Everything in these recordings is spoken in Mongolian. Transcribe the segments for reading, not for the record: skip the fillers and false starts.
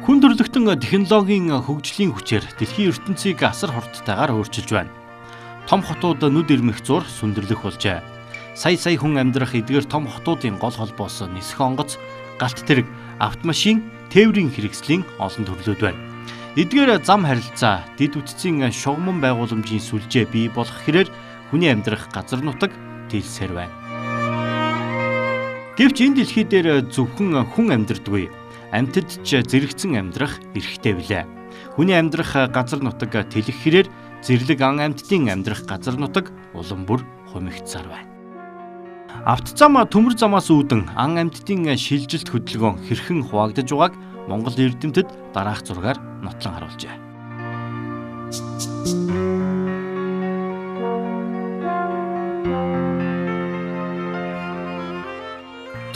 Хүн төрөлхтөн технологийн хөгжлийн хүчээр дэлхийн ертөнцийг асар хурдтайгаар өөрчилж байна. Том хотууд нүд ирмэх зур сүндэрлэх болжээ. Сая хүн амьдрах эдгээр том хотуудын гол холбоос нисэх онгоц, галт тэрэг, автомашин, тээврийн хэрэгслийн олон төрлүүд байна. Эдгээр зам харилцаа дэд үтцийн шугамн байгууламжийн сүлжээ бий болох хэрээр хүний амьдрах газар нутаг тэлсээр байна. Гэвч энэ дэлхий дээр зөвхөн хүн амьдрдаггүй. Амьтад ч зэрэгцэн амьдрах эрхтэй билээ. Хүний амьдрах газар нутаг тэлэх хэрээр зэрлэг ан амьтдын амьдрах газар нутаг улам бүр хумигдсаар байна. Автозам төмөр замаас үүдэн ан амьтдын шилжилт хөдөлгөөн хэрхэн хуваагдаж байгааг Монгол эрдэмтэд дараах зургаар нотлон харуулжээ.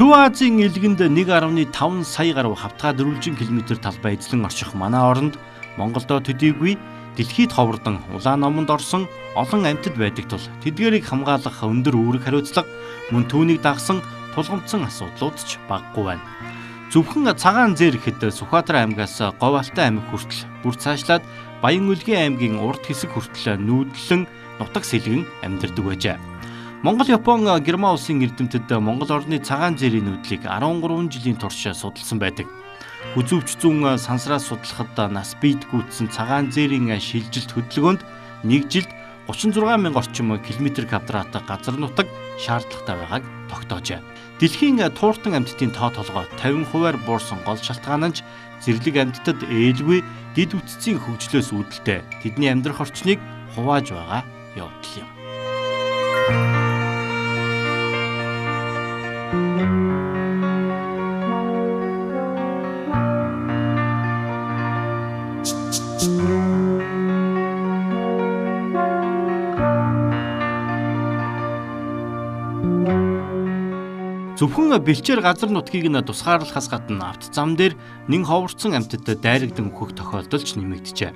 Төв Азийн илгэнд 1.5 сая гаруй хавтгай дөрвөлжин км талбай эзлэн орших манай оронд Монголдо төдийгүй дэлхийд ховордон улаан номонд орсон олон амьтад байдаг тул тэдгээрийг хамгаалах өндөр үүрэг хариуцлага мөн түүнийг дагсан тулгамдсан асуудлууд ч багагүй байна. Зөвхөн цагаан зэр ихэд Сүхбаатар аймгаас Говьалтай аймаг хүртэл бүр цаашлаад Баян-Улгийн аймгийн урд хэсэг хүртэл нүүдлэн нутаг сэлгэн амьдардаг байжээ. Монгол, Япон, Герман улсын эрдэмтэд Монгол орны цагаан зэрийн нүүдлийг 13 жилийн турш судалсан байдаг. Хүзүүвч зүүн сансраас судлахад нас бийд гүйцсэн цагаан зэрийн шилжилт хөдөлгөөнд 1 жилд 36,000 орчим км квадрат газар нутаг шаардлагатай байгааг тогтоожээ. Дэлхийн тууртан амьтдын тоо толгой 50%-аар буурсан гол шалтгаан нь зэрлэг амьтдад ээлгүй дэд үтцийн хөгжлөөс үүдэлтэй тэдний амьдрах орчныг хувааж байгаа явдал юм. Зөвхөн бэлчээр газар нутгийг нь тусгаарлахаас гадна автозам дээр нэн ховорцсон амьтад дайрагдан өгөх тохиолдол ч нэмэгдэжээ.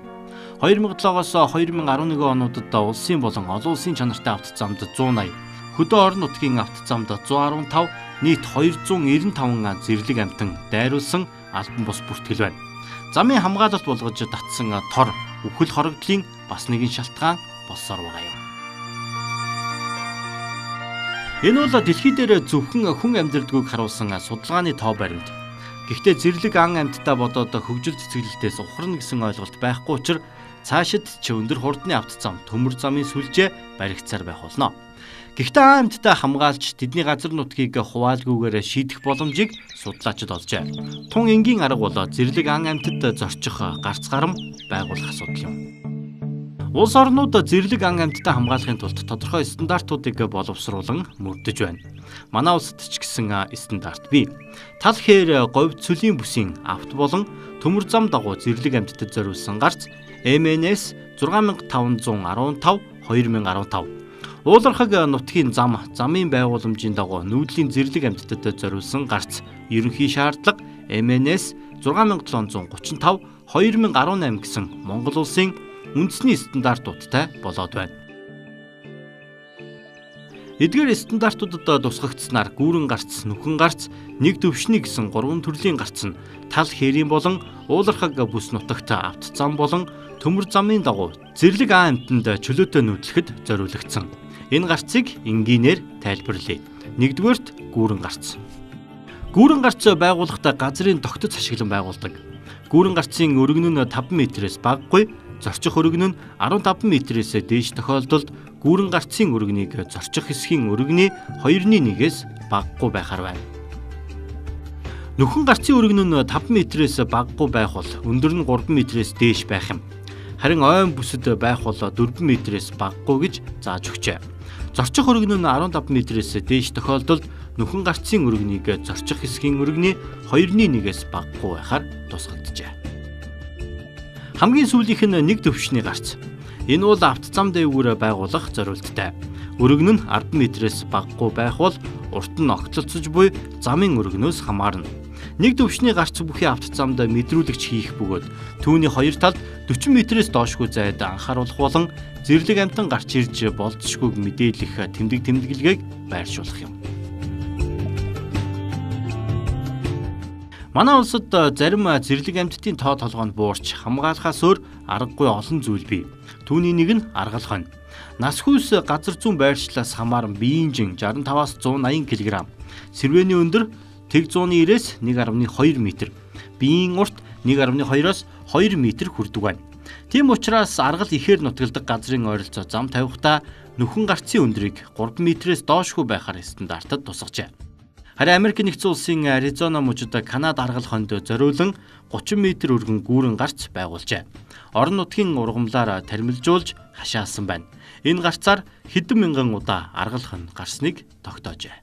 2007-оос 2011 онуудад улсын болон олон улсын чанартай автозамд 180, хөдөө орон нутгийн автозамд 115, нийт 295 зэрлэг амьтан дайруулсан албан бус бүртгэл байна. Замын хамгаалалт болгож татсан тор, үхэл хорогдлын бас нэгэн шалтгаан болсоор байгаа юм. Энэ бол дэлхий дээр зөвхөн хүн амьдралгүйг харуулсан судалгааны тоо баримт. Гэхдээ зэрлэг ан амьтдаа бодоод хөгжил цэцгэлэлтээс ухарна гэсэн ойлголт байхгүй учраас цаашид ч өндөр хурдны автозам, төмөр замын сүлжээ баригдсаар байх болно. Гэхдээ ан амьтдаа хамгаалж тэдний газар нутгийг хуваалгүйгээр шийдэх боломжийг судлаачид олжээ. Тун энгийн арга бол зэрлэг ан амьтад зорчих гарц гарам байгуулах асуудал юм. Улс орнууд зэрлэг ан амьтдаа хамгаалахын тулд тодорхой стандартуудыг боловсруулан мөрдөж байна. Манай улсад ч гэсэн стандарт бий. Тал хээр говьд цөлийн бүсийн авт болон төмөр зам дагуу зэрлэг амьтдад зориулсан гарц MNS 6515/2015. Уулархаг нутгийн замын байгууламжийн дагуу нүүдлийн зэрлэг амьтдад зориулсан гарц ерөнхий шаардлага MNS 6735/2018 гэсэн Монгол улсын үндэсний стандартуудтай болоод байна. Эдгээр стандартуудад тусгагдсанаар гүүрэн гарц, нүхэн гарц, нэг төвшний гэсэн 3 төрлийн гарц нь тал хээрийн болон уулархаг бүс нутагт автозам болон төмөр замын дагуу зэрлэг ан амьтанд чөлөөтэй нүүдлэхэд зориулагдсан. Энэ гарцыг энгийнээр тайлбарлая. 1-р гүүрэн гарц. Гүүрэн гарц байгуулахдаа газрын тогтц ашиглан байгуулдаг. Гүүрэн гарцын өргөн нь 5 м-ээс багагүй, зорчих өргөн нь 15 м-ээс дээш тохиолдолд гүүрэн гарцын өргөнийг зорчих хэсгийн өргөний 2/1-ээс багагүй байхаар байна. Нүхэн гарцын өргөн нь 5 м-ээс багагүй байх бол өндөр нь 3 м-ээс дээш байх юм. Харин ойн бүсэд байх бол 4 м-ээс багагүй гэж зааж өгчээ. Зорчих өргөн нь 15 м-ээс дээш тохиолдолд нүхэн гарцын өргөнийг зорчих хэсгийн өргөний 2/1-ээс багагүй байхаар тусгагджээ. Хамгийн сүүлийнх нь нэг төвшний гарц. Энэ бол автозам дээгүүр байгуулах зорилттой. Өргөн нь 10 м-ээс багагүй байх бол урт нь огтлцож буй замын өргөнөөс хамаарна. Нэг төвшний гарц бүхий автозамд мэдрүүлэгч хийх бөгөөд түүний хоёр талд 40 м-ээс доошгүй зайд анхааруулах болон зэрлэг амьтан гарч ирж болцшгүйг мэдээлэх тэмдэглэгийг байршуулах юм. Манай улсад зарим зэрлэг амьтдын тоо толгойд буурч хамгаалахаас өөр аргагүй олон зүйл бий. Түүний нэг нь аргалах нь. Нас хүйс газар зүүн байршлаас хамааран биеийн 65-аас 180 кг. Сэрвээний өндөр тэг 190-ээс 1.2 м. Биеийн урт 1.2-оос 2 м хүрдэг байна. Тийм учраас аргал ихээр нутгалдаг газрын ойролцоо зам тавихдаа нөхөн гарцын өндрийг 3 м-ээс доошгүй байхаар стандартад тусгажээ. Харин Америк нэгдсэн улсын Аризона мужид Канада аргал хонд зориулан 30 м өргөн гүүрэн гарц байгуулжээ. Орон нутгийн ургамлаар тармилжуулж хашаасан байна. Энэ гарцаар хэдэн мянган удаа аргал хон гарсныг тогтоожээ.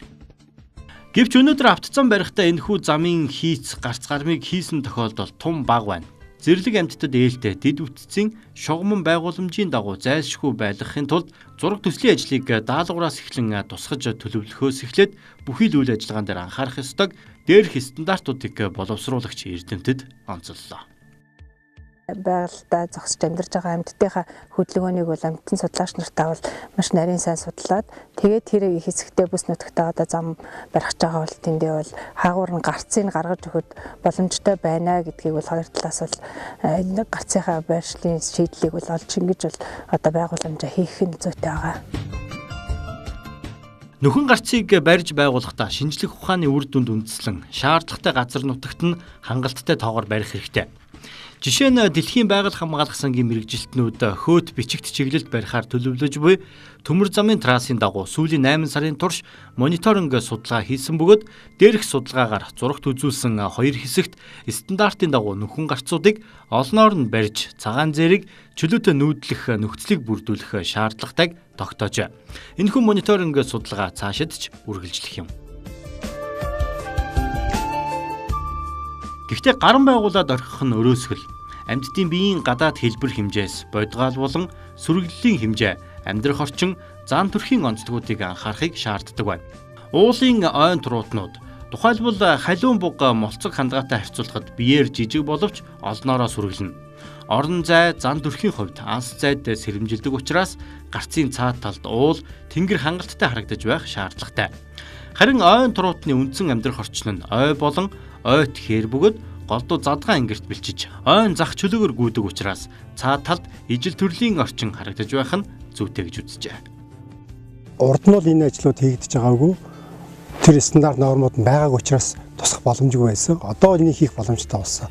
Гэвч өнөөдөр автоцом барихтаа энэхүү замын хийц гарц гармыг хийсэн тохиолдол тун бага байна. Зэрлэг амьтдад ээлтэй дэд үтцийн шугамн байгууламжийн дагуу зайлшгүй байлгахын тулд зураг төслийн ажлыг даалгавраас эхлэн тусгаж төлөвлөхөөс эхлээд бүхий л үйл ажиллагаан дээр анхаарах ёстойг дээрх стандартуудыг боловсруулагч эрдэмтэд онцоллоо. Байгальтай зогсож амьдарч байгаа амьтдынхаа хөдөлгөөнийг бол амьтан судлаач нартай бол маш нарийн сайн судлаад тэгээд тэр хэсэгтээ бүс нутагтаа одоо зам барих байгаа бол тэндээ бол хаагуур нь гарцыг гаргаж өгөхөд боломжтой байна гэдгийг бол хоёр талаас бол гарцынхаа байршлын шийдлийг бол олж ингэж бол одоо байгууламжаа хийх нь зүйтэй байгаа. Нөхөн гарцыг барьж байгуулахдаа шинжлэх ухааны үр дүнд үндэслэн шаардлагатай газар нутагт нь хангалттай тоогоор барих хэрэгтэй. Жишээ нь Дэлхийн байгаль хамгаалах сангийн мэргэжилтнүүд хөөт бичигт чиглэлд барихаар төлөвлөж буй төмөр замын трассын дагуу сүүлийн 8 сарын турш мониторинг судалгаа хийсэн бөгөөд дээрх судалгаагаар зурагт үзүүлсэн хоёр хэсэгт стандартын дагуу нөхөн гарцуудыг олноор нь барьж цагаан зэрэг чөлөөтэй нүүдлэх нөхцөлийг бүрдүүлэх шаардлагатайг тогтоожээ. Энэхүү мониторинг судалгаа цаашид ч үргэлжлэх юм. Гэхдээ гаран байгуулад орхих нь өрөөсгөл. Амьтдын биеийн гадаад хэлбэр хэмжээс бодгаал болон сүргэллийн хэмжээ, амьдрах орчин, зан төрхийн онцлогуудыг анхаарахыг шаарддаг байна. Уулын ойн туруутнууд, тухайлбал халиун буг молцог хандгаатай харьцуулахад биеэр жижиг боловч олноороо сүргэлнэ. Орон зай, зан төрхийн хувьд анс зайд сэрэмжилдэг учраас гарцын цаад талд уул тэнгэр хангалттай харагдаж байх шаардлагатай. Харин ойн туруутны үндсэн амьдрах орчин нь ой болон ойт хээр бөгөөд голдуу задгаан ингэрт бэлчиж ойн зах чөлөөгөр гүйдэг учраас цаад талд ижил төрлийн орчин харагдаж байх нь зүйтэй гэж үзжээ. Урд нь бол энэ ажлууд хийгдэж байгаагүй тэр стандарт нормууд нь байгааг учраас тусах боломжгүй байсан. Одоо энийг хийх боломжтой болсон.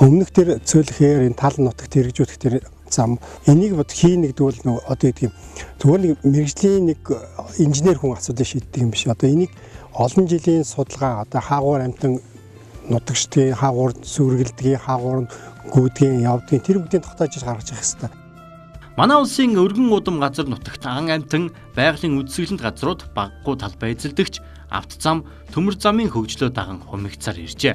Өмнөх тэр цөөлөхээр энэ тал нутагт хэрэгжүүлэх тэр зам энийг бод хийнэ гэдэг бол нөгөө одоо гэдэг юм зүгээр нэг мэрэгжлийн нэг инженер хүн асуудыг шийддэг юм биш. Одоо энийг олон жилийн судалгаа одоо хаагуур амтан нутагчдын хаагуур сүргэлдгийн хаагуур гүйдгийн явдгийн тэр бүгдийг тогтоож гаргаж явах хэрэгтэй. Манай улсын өргөн удам газар нутагт ан амтан байгалийн үдсгэлэнт газрууд баггүй талбай эзэлдэгч автозам төмөр замын хөгжлөө даган хумигцаар иржээ.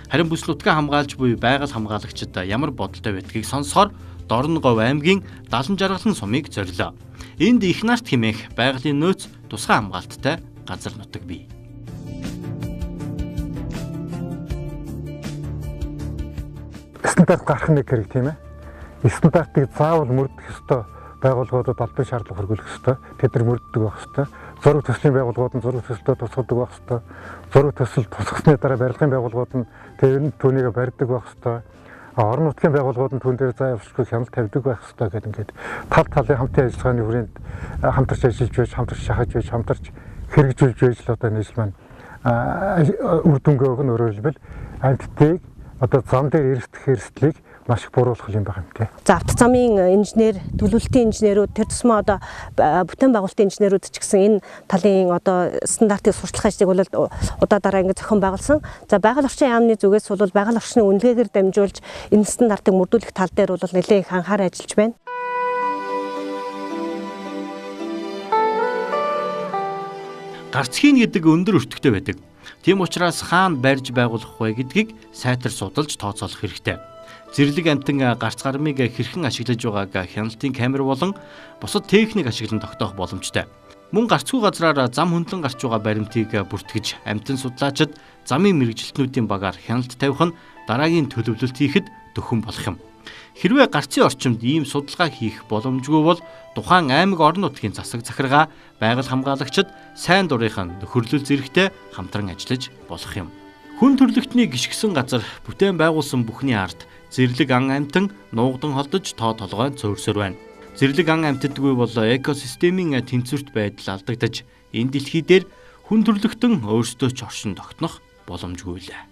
Харин бүс нутгаа хамгаалж буй байгаль хамгаалагчид ямар бодолтой байдгийг сонсохоор Дорноговь аймгийн Далан жаргалан сумыг зорилоо. Энд их нарт хэмээх байгалийн нөөц тусгай хамгаалттай газар нутаг бий. Стандарт гарах нэг хэрэг тийм ээ. Стандартыг заавал мөрдөх ёстой байгууллагуудад албан шаардлага хөргүүлэх ёстой. Тэд нар мөрддөг байх ёстой. Зураг төслийн байгууллагууд нь зураг төслөө тусгадаг байх ёстой. Зураг төсөл тусгасны дараа барилгын байгууллагууд нь түүнийг барьдаг байх ёстой. Орон нутгийн байгууллагууд нь түүн дээр зай авчрах хяналт тавьдаг байх ёстой гэдэг ингээд тал талын хамтын ажиллагааны хүрээнд хамтарч ажиллаж байж, хамтарч шахаж байж, хамтарч хэрэгжүүлж байж л одоо нийслэл маань үр дүнгээ өгнө өөрөөр хэлбэл амьтдыг одоо зам дээр эрсдэх эрсдлийг маш их буруулах юм байна тийм. За автозамын инженер, төлөвлөлтийн инженерүүд, тэр тусмаа одоо бүтээн байгуулалтын инженерүүд ч гэсэн энэ талын одоо стандартыг сурчлах ажлыг бол удаа дараа ингэ зохион байгуулсан. За байгаль орчин яамны зүгээс бол байгаль орчны үнэлгээгээр дамжуулж энэ стандартыг мөрдүүлэх тал дээр бол нэлээд их анхаарал ажиллаж байна. Гарц хийн гэдэг өндөр өртөгтэй байдаг. Тийм учраас хаана барьж байгуулах вэ гэдгийг сайтар судалж тооцоолох хэрэгтэй. Зэрлэг амтан гарц гармыг хэрхэн ашиглаж байгааг хяналтын камер болон бусад техник ашиглан тогтоох боломжтой. Мөн гарцгүй газраар зам хөндлөн гарч байгаа баримтыг бүртгэж амтан судлаачид замын мэргэжилтнүүдийн багаар хяналт тавих нь дараагийн төлөвлөлт хийхэд төхөн болох юм. Хэрвээ гарцын орчимд ийм судалгаа хийх боломжгүй бол тухайн аймаг орон нутгийн засаг захиргаа, байгаль хамгаалагчид сайн дурынхан нөхөрлөл зэрэгтэй хамтран ажиллаж болох юм. Хүн төрлөختний гიშгсэн газар бүтээн байгуулсан бүхний ард зэрлэг ан амьтан нуугдан холдож тоо толгойн цөөрсөр байна. Зэрлэг ан амьтадгүй бол экосистемийн тэнцвэрт байдал алдагдаж энэ дэлхий дээр хүн төрлөختөн өөрсдөө ч оршин тогтнох боломжгүй лээ.